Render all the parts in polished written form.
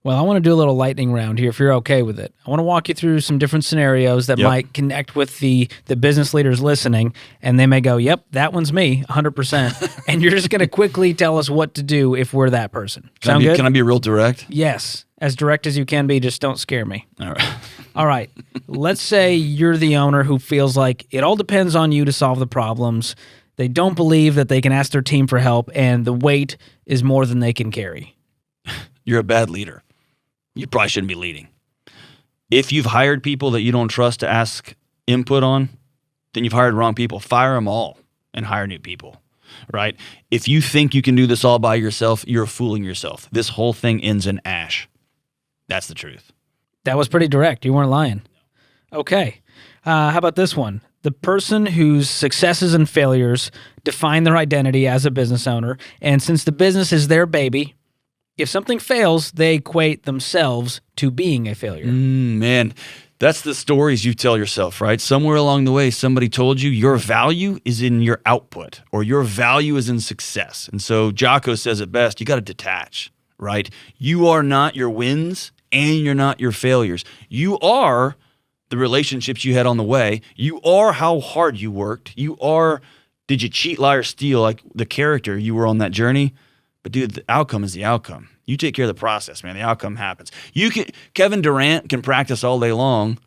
Well, I want to do a little lightning round here if you're okay with it. I want to walk you through some different scenarios that might connect with the business leaders listening, and they may go, yep, that one's me, 100%. And you're just going to quickly tell us what to do if we're that person. Sound good? Can I be real direct? Yes. As direct as you can be, just don't scare me. All right. All right. Let's say you're the owner who feels like it all depends on you to solve the problems. They don't believe that they can ask their team for help, and the weight is more than they can carry. You're a bad leader. You probably shouldn't be leading. If you've hired people that you don't trust to ask input on, then you've hired wrong people. Fire them all and hire new people, right? If you think you can do this all by yourself, you're fooling yourself. This whole thing ends in ash. That's the truth. That was pretty direct. You weren't lying. Okay. How about this one? The person whose successes and failures define their identity as a business owner, and since the business is their baby, if something fails, they equate themselves to being a failure. Man, that's the stories you tell yourself, right? Somewhere along the way, somebody told you your value is in your output or your value is in success. And so Jocko says it best, you got to detach, right? You are not your wins and you're not your failures. You are the relationships you had on the way. You are how hard you worked. You are, did you cheat, lie, or steal, like the character you were on that journey? But dude, the outcome is the outcome. You take care of the process, man. The outcome happens. Kevin Durant can practice all day long.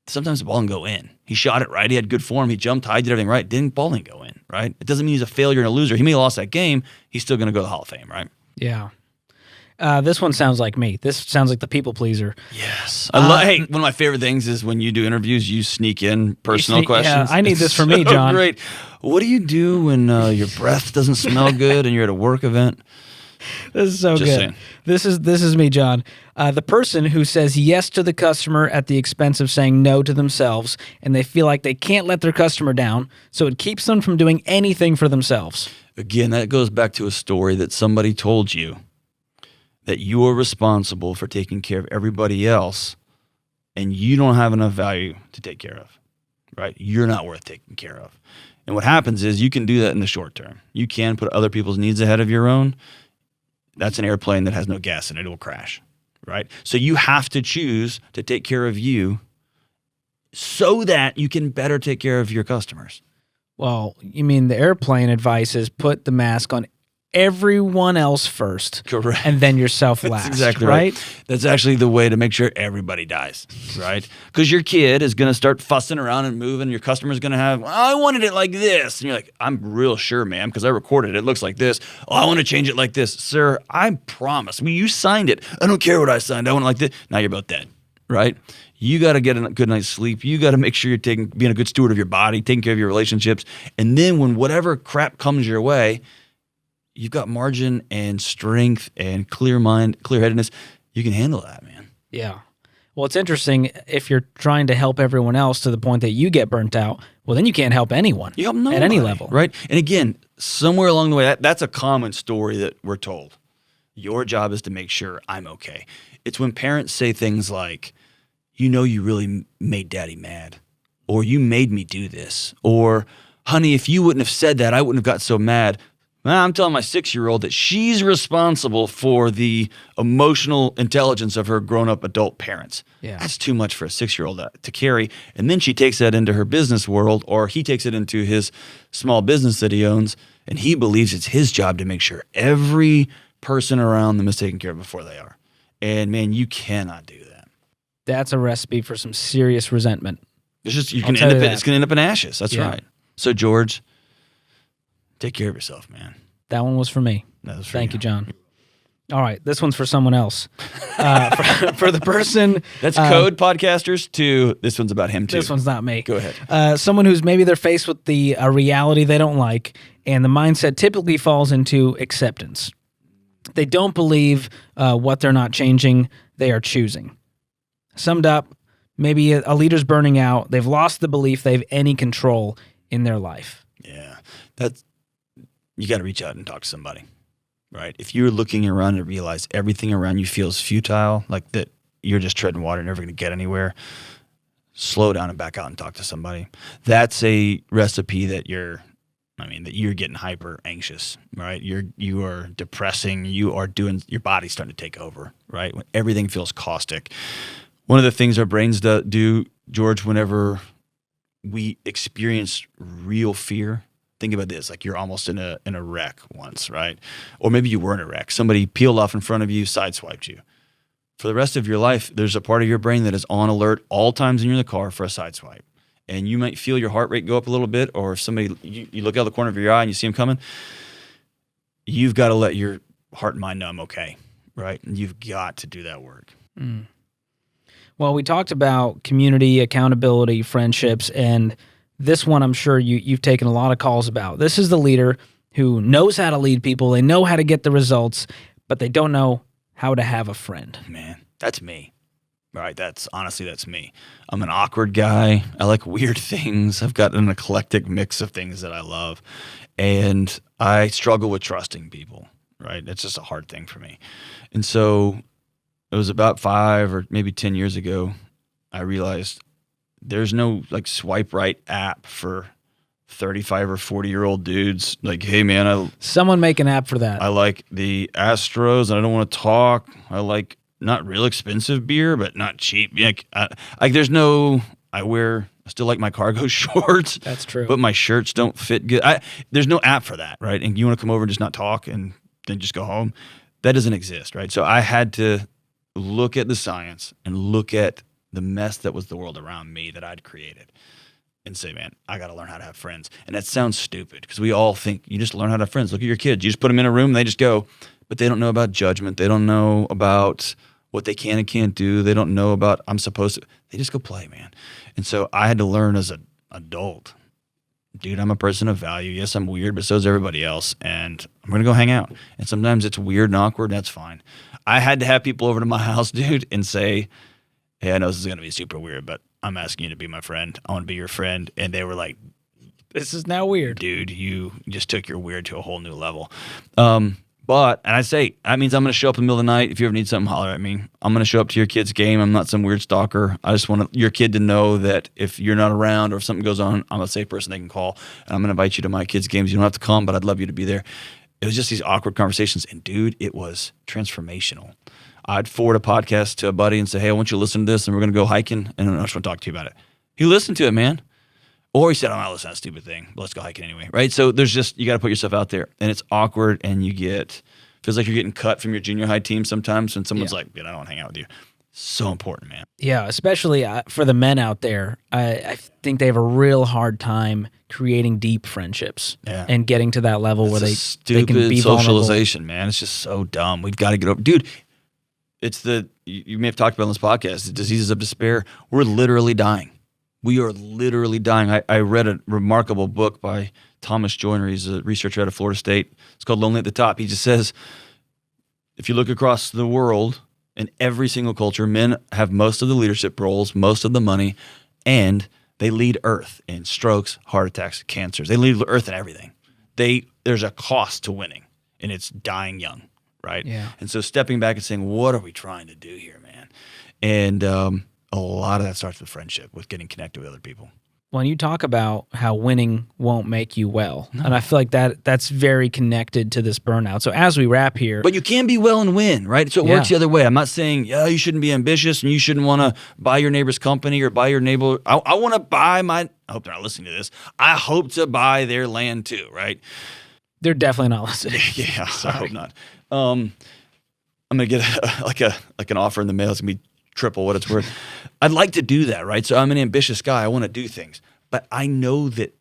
Sometimes the ball can go in. He shot it right. He had good form. He jumped high, did everything right. Ball didn't go in, right? It doesn't mean he's a failure and a loser. He may have lost that game. He's still going to go to the Hall of Fame, right? Yeah. This one sounds like me. This sounds like the people pleaser. Yes. Hey, one of my favorite things is when you do interviews, you sneak in personal questions. Yeah, I need this for me, John. Great. What do you do when your breath doesn't smell good and you're at a work event? This is so Just good. saying. This is me, John. The person who says yes to the customer at the expense of saying no to themselves, and they feel like they can't let their customer down, so it keeps them from doing anything for themselves. Again, that goes back to a story that somebody told you that you are responsible for taking care of everybody else, and you don't have enough value to take care of, right? You're not worth taking care of. And what happens is you can do that in the short term. You can put other people's needs ahead of your own. That's an airplane that has no gas in it. It will crash, right? So you have to choose to take care of you so that you can better take care of your customers. Well, you mean the airplane advice is put the mask on everyone else first. Correct. And then yourself last. That's exactly right. That's actually the way to make sure everybody dies, right? Because your kid is going to start fussing around and moving. Your customer's going to have, I wanted it like this. And you're like, I'm real sure, ma'am, because I recorded it. It looks like this. Oh, I want to change it like this. Sir, I promise. You signed it. I don't care what I signed. I want it like this. Now you're both dead, right? You got to get a good night's sleep. You got to make sure you're being a good steward of your body, taking care of your relationships. And then when whatever crap comes your way, you've got margin and strength and clear mind, clear-headedness. You can handle that, man. Yeah. Well, it's interesting if you're trying to help everyone else to the point that you get burnt out, well, then you can't help anyone. You help nobody, at any level. Right? And again, somewhere along the way, that's a common story that we're told. Your job is to make sure I'm okay. It's when parents say things like, you really made daddy mad, or you made me do this, or honey, if you wouldn't have said that, I wouldn't have got so mad. I'm telling my 6-year-old that she's responsible for the emotional intelligence of her grown-up adult parents. Yeah. That's too much for a 6-year-old to carry. And then she takes that into her business world, or he takes it into his small business that he owns, and he believes it's his job to make sure every person around them is taken care of before they are. And man, you cannot do that. That's a recipe for some serious resentment. It's just it's going to end up in ashes. That's right. So George, take care of yourself, man. That one was for me. That was for Thank you, John. All right, this one's for someone else. For the person... That's code, podcasters, to this one's about him, too. This one's not me. Go ahead. Someone who's maybe they're faced with the reality they don't like, and the mindset typically falls into acceptance. They don't believe what they're not changing, they are choosing. Summed up, maybe a leader's burning out. They've lost the belief they have any control in their life. Yeah, you got to reach out and talk to somebody, right? If you're looking around and realize everything around you feels futile, like that you're just treading water, never going to get anywhere, slow down and back out and talk to somebody. That's a recipe that you're I mean, that you're getting hyper anxious, right? You are depressing. You are doing, your body's starting to take over, right? When everything feels caustic. One of the things our brains do, George, whenever we experience real fear, think about this, like you're almost in a wreck once, right? Or maybe you were in a wreck. Somebody peeled off in front of you, sideswiped you. For the rest of your life, there's a part of your brain that is on alert all times when you're in the car for a sideswipe. And you might feel your heart rate go up a little bit, or if somebody, you look out the corner of your eye and you see them coming, you've got to let your heart and mind know I'm okay, right? And you've got to do that work. Mm. Well, we talked about community, accountability, friendships, and this one I'm sure you've taken a lot of calls about. This is the leader who knows how to lead people. They know how to get the results, but they don't know how to have a friend. Man, that's me. Right, that's me. I'm an awkward guy. I like weird things. I've got an eclectic mix of things that I love, and I struggle with trusting people. Right, it's just a hard thing for me. And so it was about 5 or maybe 10 years ago, I realized there's no like swipe right app for 35 or 40-year-old dudes. Like, hey man, someone make an app for that. I like the Astros, and I don't want to talk. I like not real expensive beer, but not cheap. There's no, I still like my cargo shorts. That's true. But my shirts don't fit good. There's no app for that, right? And you want to come over and just not talk and then just go home? That doesn't exist, right? So I had to look at the science and look at the mess that was the world around me that I'd created and say, man, I got to learn how to have friends. And that sounds stupid because we all think you just learn how to have friends. Look at your kids. You just put them in a room and they just go. But they don't know about judgment. They don't know about what they can and can't do. They don't know about I'm supposed to. They just go play, man. And so I had to learn as an adult, dude, I'm a person of value. Yes, I'm weird, but so is everybody else. And I'm going to go hang out. And sometimes it's weird and awkward. That's fine. I had to have people over to my house, dude, and say, hey, I know this is going to be super weird, but I'm asking you to be my friend. I want to be your friend. And they were like, this is now weird. Dude, you just took your weird to a whole new level. And I say, that means I'm going to show up in the middle of the night. If you ever need something, holler at me. I'm going to show up to your kid's game. I'm not some weird stalker. I just want your kid to know that if you're not around or if something goes on, I'm a safe person they can call. And I'm going to invite you to my kids' games. You don't have to come, but I'd love you to be there. It was just these awkward conversations. And, dude, it was transformational. I'd forward a podcast to a buddy and say, hey, I want you to listen to this, and we're going to go hiking, and I just want to talk to you about it. He listened to it, man. Or he said, I'm not listening to that stupid thing. But let's go hiking anyway, right? So there's just, you got to put yourself out there. And it's awkward, and feels like you're getting cut from your junior high team sometimes when someone's like, I don't want to hang out with you. So important, man. Yeah, especially for the men out there. I think they have a real hard time creating deep friendships and getting to that level where they can be socialization, vulnerable. Man. It's just so dumb. We've got to get over. Dude, it's you may have talked about on this podcast, the diseases of despair. We're literally dying. We are literally dying. I read a remarkable book by Thomas Joyner. He's a researcher out of Florida State. It's called Lonely at the Top. He just says, if you look across the world, in every single culture, men have most of the leadership roles, most of the money, and they lead Earth in strokes, heart attacks, cancers. They lead Earth in everything. There's a cost to winning, and it's dying young, right? Yeah. And so stepping back and saying, what are we trying to do here, man? And a lot of that starts with friendship, with getting connected with other people. When you talk about how winning won't make you well, and I feel like that's very connected to this burnout. So as we wrap here. But you can be well and win, right? So it works the other way. I'm not saying, you shouldn't be ambitious and you shouldn't want to buy your neighbor's company or buy your neighbor. I want to buy I hope they're not listening to this. I hope to buy their land too, right? They're definitely not listening. Yeah, I hope not. I'm going to get an offer in the mail. It's going to be triple what it's worth. I'd like to do that, right? So I'm an ambitious guy. I want to do things. But I know that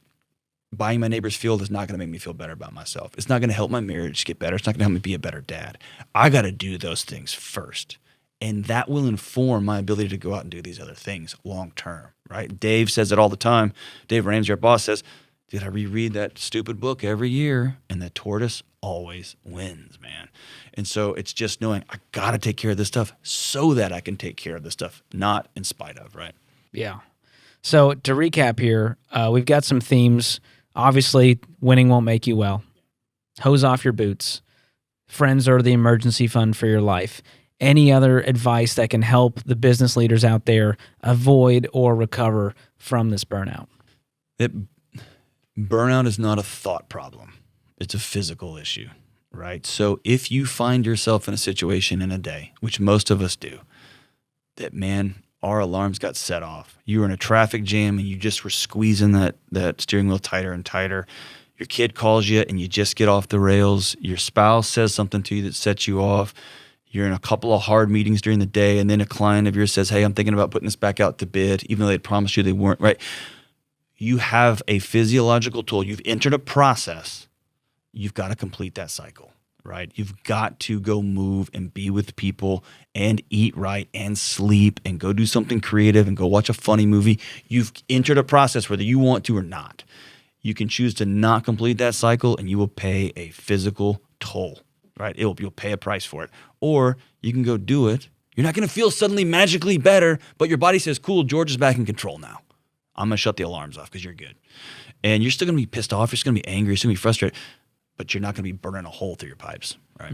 buying my neighbor's field is not going to make me feel better about myself. It's not going to help my marriage get better. It's not going to help me be a better dad. I got to do those things first. And that will inform my ability to go out and do these other things long term, right? Dave says it all the time. Dave Ramsey, our boss, says, dude, I reread that stupid book every year, and the tortoise always wins, man. And so it's just knowing I got to take care of this stuff so that I can take care of this stuff, not in spite of, right? Yeah. So to recap here, we've got some themes. Obviously, winning won't make you well. Hose off your boots. Friends are the emergency fund for your life. Any other advice that can help the business leaders out there avoid or recover from this burnout? Burnout is not a thought problem. It's a physical issue, right? So if you find yourself in a situation in a day, which most of us do, that, man, our alarms got set off. You were in a traffic jam and you just were squeezing that steering wheel tighter and tighter. Your kid calls you and you just get off the rails. Your spouse says something to you that sets you off. You're in a couple of hard meetings during the day, and then a client of yours says, hey, I'm thinking about putting this back out to bid, even though they'd promised you they weren't, right? You have a physiological tool. You've entered a process. You've got to complete that cycle, right? You've got to go move and be with people and eat right and sleep and go do something creative and go watch a funny movie. You've entered a process whether you want to or not. You can choose to not complete that cycle and you will pay a physical toll, right? You'll pay a price for it. Or you can go do it. You're not going to feel suddenly magically better, but your body says, cool, George is back in control now. I'm going to shut the alarms off because you're good. And you're still going to be pissed off. You're still going to be angry. You're still going to be frustrated, but you're not going to be burning a hole through your pipes, right?